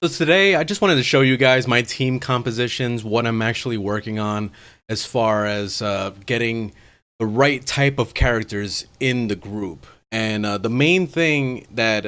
So today I just wanted to show you guys my team compositions, what I'm actually working on as far as getting the right type of characters in the group. And the main thing that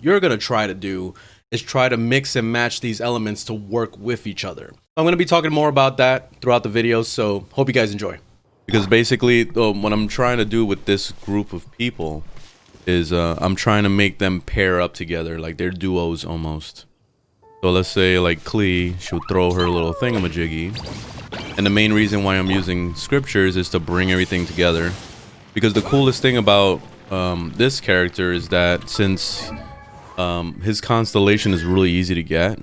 you're going to try to do is try to mix and match these elements to work with each other. I'm going to be talking more about that throughout the video, so hope you guys enjoy. Because basically what I'm trying to do with this group of people is I'm trying to make them pair up together, like they're duos almost. So let's say like Klee, she'll throw her little thingamajiggy. And the main reason why I'm using scriptures is to bring everything together. Because the coolest thing about this character is that since his constellation is really easy to get,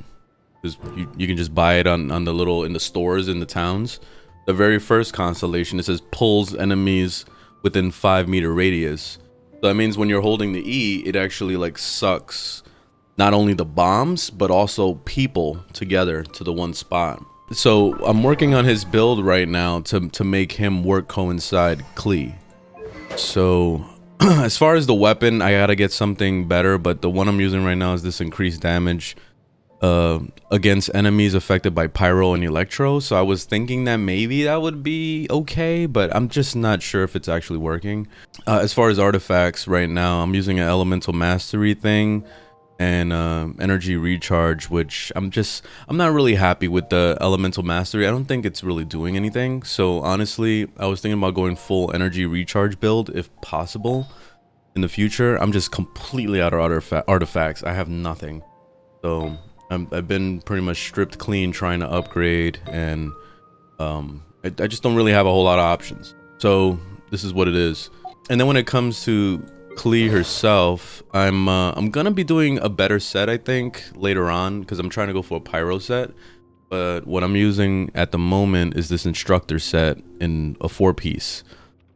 because you can just buy it on the little, in the stores in the towns. The very first constellation, it says pulls enemies within 5-meter radius. So that means when you're holding the E, it actually like sucks not only the bombs, but also people together to the one spot. So I'm working on his build right now to make him work coincide Klee. So as far as the weapon, I gotta get something better, but the one I'm using right now is this increased damage against enemies affected by pyro and electro. So I was thinking that maybe that would be okay, but I'm just not sure if it's actually working. As far as artifacts right now, I'm using an elemental mastery thing and energy recharge, which I'm not really happy with the elemental mastery. I don't think it's really doing anything. So honestly, I was thinking about going full energy recharge build if possible in the future. I'm just completely out of artifacts. I have nothing. So I've been pretty much stripped clean trying to upgrade, and I just don't really have a whole lot of options. So this is what it is. And then when it comes to Klee herself, I'm gonna be doing a better set, I think, later on, because I'm trying to go for a pyro set. But what I'm using at the moment is this instructor set in a 4-piece.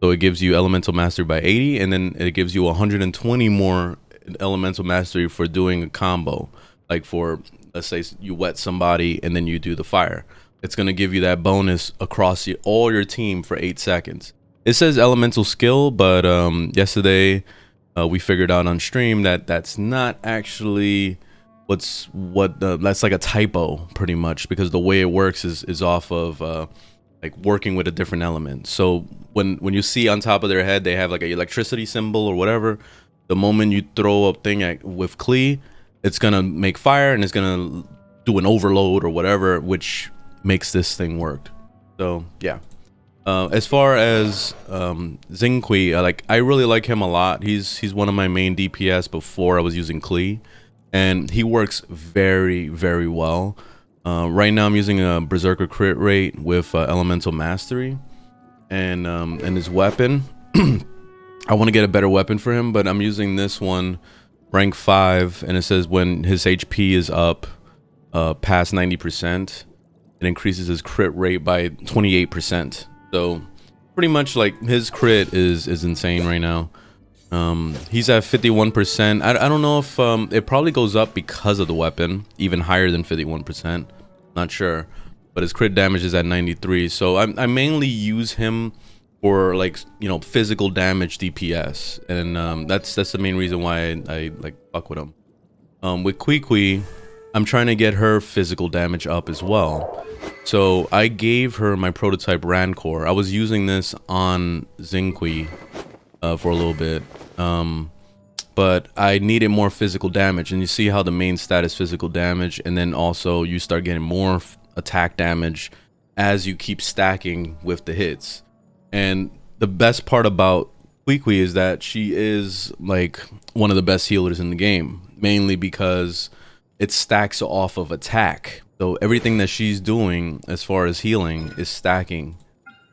So it gives you elemental mastery by 80, and then it gives you 120 more elemental mastery for doing a combo. Like for, let's say you wet somebody and then you do the fire. It's gonna give you that bonus across all your team for 8 seconds. It says elemental skill, but yesterday we figured out on stream that that's not actually that's like a typo pretty much, because the way it works is off of like working with a different element. So when you see on top of their head they have like an electricity symbol or whatever, the moment you throw a thing with Klee, it's gonna make fire and it's gonna do an overload or whatever, which makes this thing work. So yeah. As far as Zingqi, I really like him a lot. He's one of my main DPS before I was using Klee, and he works very, very well. Right now I'm using a Berserker crit rate with Elemental Mastery, and his weapon. I want to get a better weapon for him, but I'm using this one, rank 5, and it says when his HP is up past 90%, it increases his crit rate by 28%. So pretty much like his crit is insane right now. He's at 51%. I don't know if it probably goes up because of the weapon, even higher than 51%. Not sure, but his crit damage is at 93. So I mainly use him for, like, you know, physical damage DPS, and that's the main reason why I like fuck with him. With Kui, I'm trying to get her physical damage up as well. So I gave her my prototype Rancor. I was using this on Zingqi for a little bit, but I needed more physical damage, and you see how the main stat is physical damage, and then also you start getting more attack damage as you keep stacking with the hits. And the best part about Kui is that she is like one of the best healers in the game, mainly because it stacks off of attack. So everything that she's doing as far as healing is stacking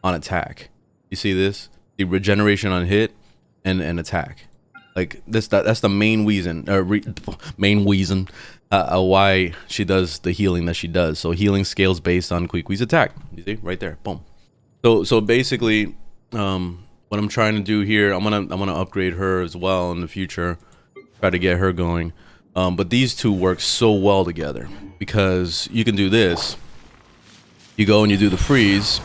on attack. You see this? The regeneration on hit and attack. Like this, that's the main reason, why she does the healing that she does. So healing scales based on Kui's attack. You see right there, boom. So basically, what I'm trying to do here, I'm gonna upgrade her as well in the future, try to get her going. But these two work so well together, because you can do this. You go and you do the freeze,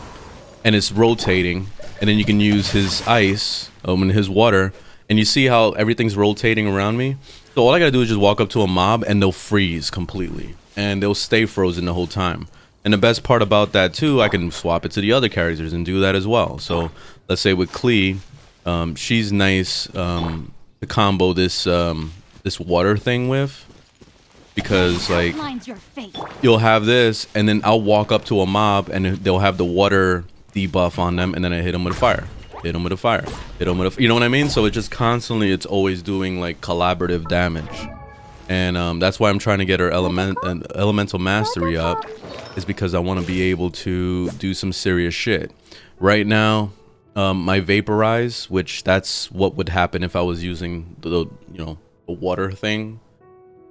and it's rotating, and then you can use his ice, and his water, and you see how everything's rotating around me. So all I gotta do is just walk up to a mob, and they'll freeze completely. and they'll stay frozen the whole time. And the best part about that too, I can swap it to the other characters and do that as well. So let's say with Klee, she's nice to combo this this water thing with, because like you'll have this and then I'll walk up to a mob and they'll have the water debuff on them, and then I hit them with a fire, hit them with a fire, hit them with a, you know what I mean? So it just constantly, it's always doing like collaborative damage. And that's why I'm trying to get her elemental mastery up, is because I want to be able to do some serious shit. Right now, my vaporize, which that's what would happen if I was using the you know, the water thing.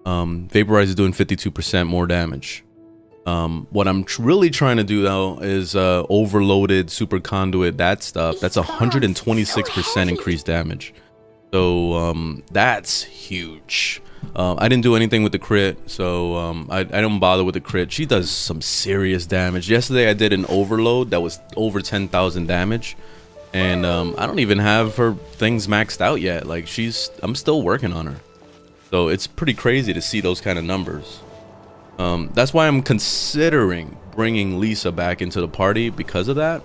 Vaporize is doing 52% more damage. What I'm really trying to do though is overloaded super conduit, that stuff. That's 126% increased damage. So that's huge. I didn't do anything with the crit, so I don't bother with the crit. She does some serious damage. Yesterday I did an overload that was over 10,000 damage, and I don't even have her things maxed out yet. Like I'm still working on her. So it's pretty crazy to see those kind of numbers. That's why I'm considering bringing Lisa back into the party, because of that.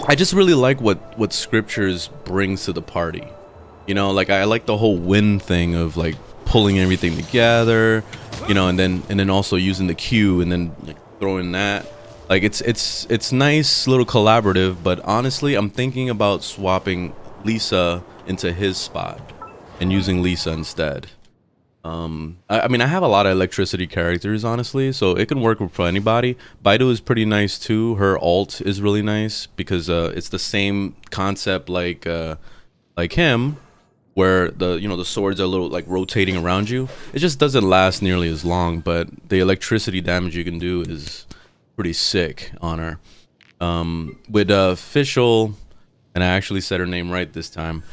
I just really like what ZcriptureZ brings to the party. You know, like I like the whole win thing of like pulling everything together, you know, and then also using the Q and then like throwing that. Like it's nice little collaborative, but honestly, I'm thinking about swapping Lisa into his spot and using Lisa instead. I mean, I have a lot of electricity characters, honestly, so it can work for anybody. Baidu is pretty nice too. Her ult is really nice because it's the same concept like him, where the swords are a little like rotating around you. It just doesn't last nearly as long, but the electricity damage you can do is pretty sick on her. With Fischl, and I actually said her name right this time.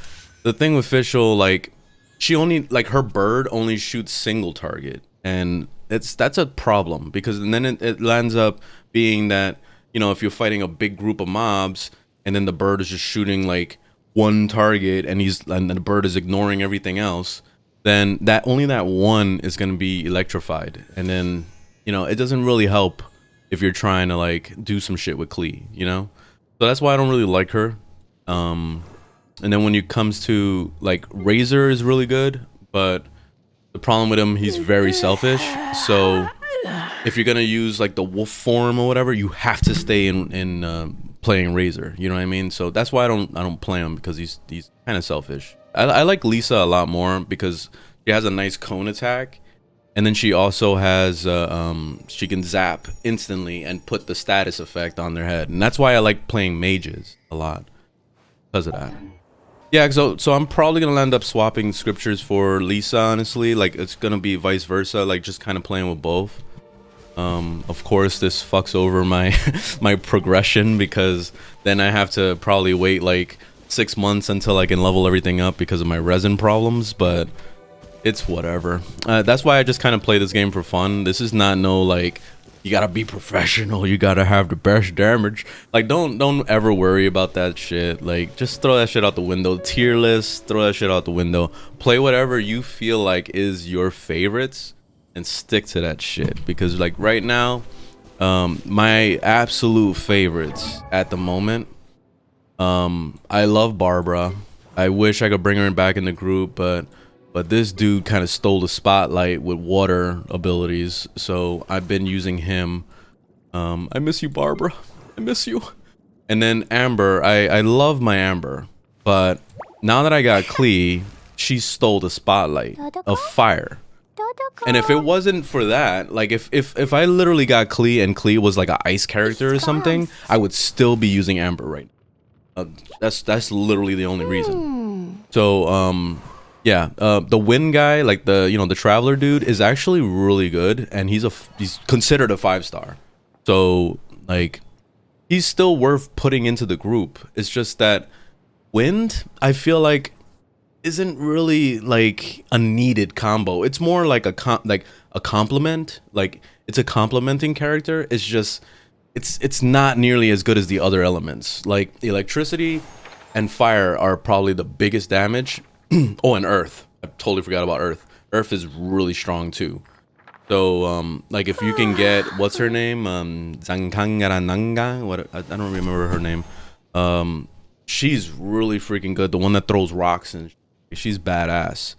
The thing with Fischl, like, she only, like, her bird only shoots single target, and that's a problem, because then it lands up being that, you know, if you're fighting a big group of mobs and then the bird is just shooting like one target and the bird is ignoring everything else, then only that one is going to be electrified, and then, you know, it doesn't really help if you're trying to like do some shit with Klee, you know. So that's why I don't really like her. And then when it comes to like Razor is really good, but the problem with him, he's very selfish. So if you're gonna use like the wolf form or whatever, you have to stay in playing Razor. You know what I mean? So that's why I don't play him, because he's kind of selfish. I like Lisa a lot more because she has a nice cone attack, and then she also has she can zap instantly and put the status effect on their head, and that's why I like playing mages a lot because of that. Yeah, so I'm probably gonna end up swapping ZcriptureZ for Lisa, honestly. Like, it's gonna be vice versa, like just kind of playing with both. Of course this fucks over my my progression, because then I have to probably wait like 6 months until I can level everything up because of my resin problems, but it's whatever. That's why I just kind of play this game for fun. This is not no like, you gotta be professional, you gotta have the best damage. Like, don't ever worry about that shit. Like, just throw that shit out the window. Tier list, throw that shit out the window. Play whatever you feel like is your favorites and stick to that shit. Because like right now, my absolute favorites at the moment, I love Barbara. I wish I could bring her back in the group, but this dude kind of stole the spotlight with water abilities, so I've been using him. I miss you, Barbara. I miss you. And then Amber, I love my Amber, but now that I got Klee, she stole the spotlight of fire. And if it wasn't for that, like if I literally got Klee and Klee was like an ice character or something, I would still be using Amber right now. That's literally the only reason. So yeah, the wind guy, like the traveler dude, is actually really good, and he's considered a 5-star. So like, he's still worth putting into the group. It's just that wind, I feel like, isn't really like a needed combo. It's more like a compliment. Like, it's a complementing character. It's just it's not nearly as good as the other elements. Like electricity and fire are probably the biggest damage. Oh, and earth. I totally forgot about earth. Earth is really strong too. So like if you can get, what's her name, Zangkangarananga, what, I don't remember her name. She's really freaking good, the one that throws rocks, and she's badass.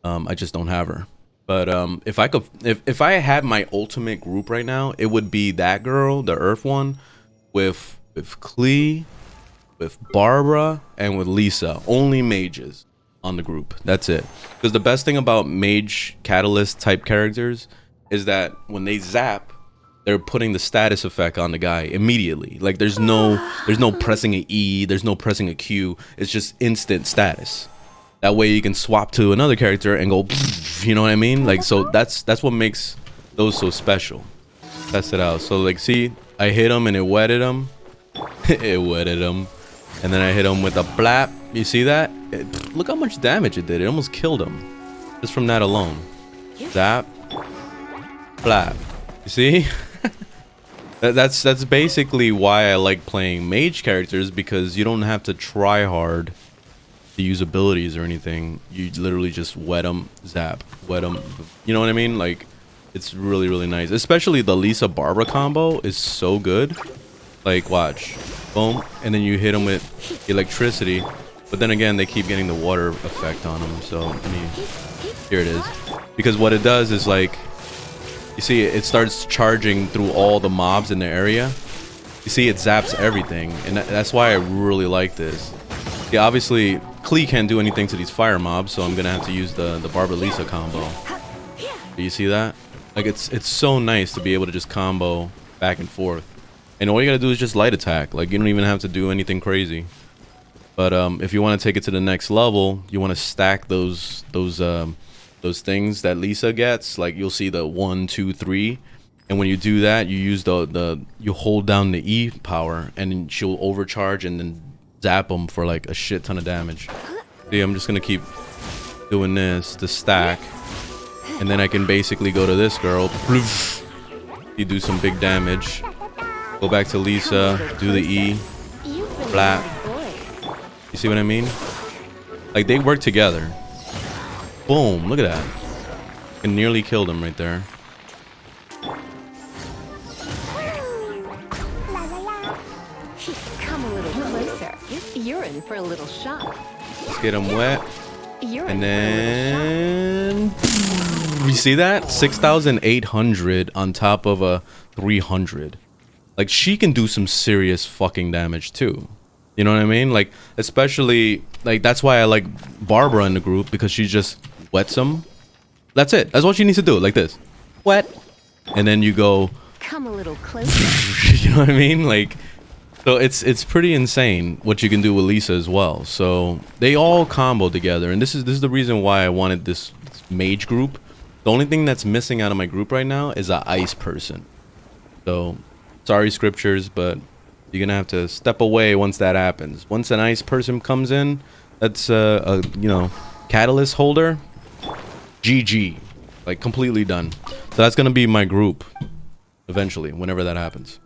I just don't have her. But if I could, if I had my ultimate group right now, it would be that girl, the Earth one, with Klee, with Barbara, and with Lisa. Only mages on the group. That's it. Because the best thing about mage catalyst type characters is that when they zap, they're putting the status effect on the guy immediately. Like there's no pressing an E, there's no pressing a Q. It's just instant status. That way you can swap to another character and go, you know what I mean? Like, so that's what makes those so special. Test it out. So like, see, I hit him and it wetted him. It wetted him. And then I hit him with a blap. You see that? Look how much damage it did. It almost killed him. Just from that alone. Zap. Blap. You see? That's basically why I like playing mage characters, because you don't have to try hard to use abilities or anything. You literally just wet them, zap, wet them. You know what I mean? Like, it's really, really nice. Especially the Lisa Barbara combo is so good. Like, watch. Boom. And then you hit them with electricity. But then again, they keep getting the water effect on them. So, I mean, here it is. Because what it does is, like, you see, it starts charging through all the mobs in the area. You see, it zaps everything. And that's why I really like this. Yeah, obviously, Klee can't do anything to these fire mobs, so I'm gonna have to use the Barbara Lisa combo. Do you see that? Like, it's so nice to be able to just combo back and forth. And all you gotta do is just light attack. Like, you don't even have to do anything crazy. But if you want to take it to the next level, you want to stack those things that Lisa gets. Like, you'll see the 1, 2, 3. And when you do that, you use you hold down the E power, and then she'll overcharge and then zap them for like a shit ton of damage. See, I'm just gonna keep doing this to stack, and then I can basically go to this girl. You do some big damage. Go back to Lisa, do the E, flap. You see what I mean? Like, they work together. Boom! Look at that. I nearly killed him right there. Come a little closer. You're in for a little shock. Let's get him wet. And then you see that? 6,800 on top of a 300. Like, she can do some serious fucking damage too. You know what I mean? Like, especially, like, that's why I like Barbara in the group, because she just wets them. That's it. That's what she needs to do. Like this. Wet. And then you go. Come a little closer. You know what I mean? Like, so it's pretty insane what you can do with Lisa as well. So they all combo together, and this is the reason why I wanted this mage group. The only thing that's missing out of my group right now is an ice person. So sorry, scriptures, but you're gonna have to step away once that happens. Once an ice person comes in, that's a you know, catalyst holder. GG, like completely done. So that's gonna be my group eventually, whenever that happens.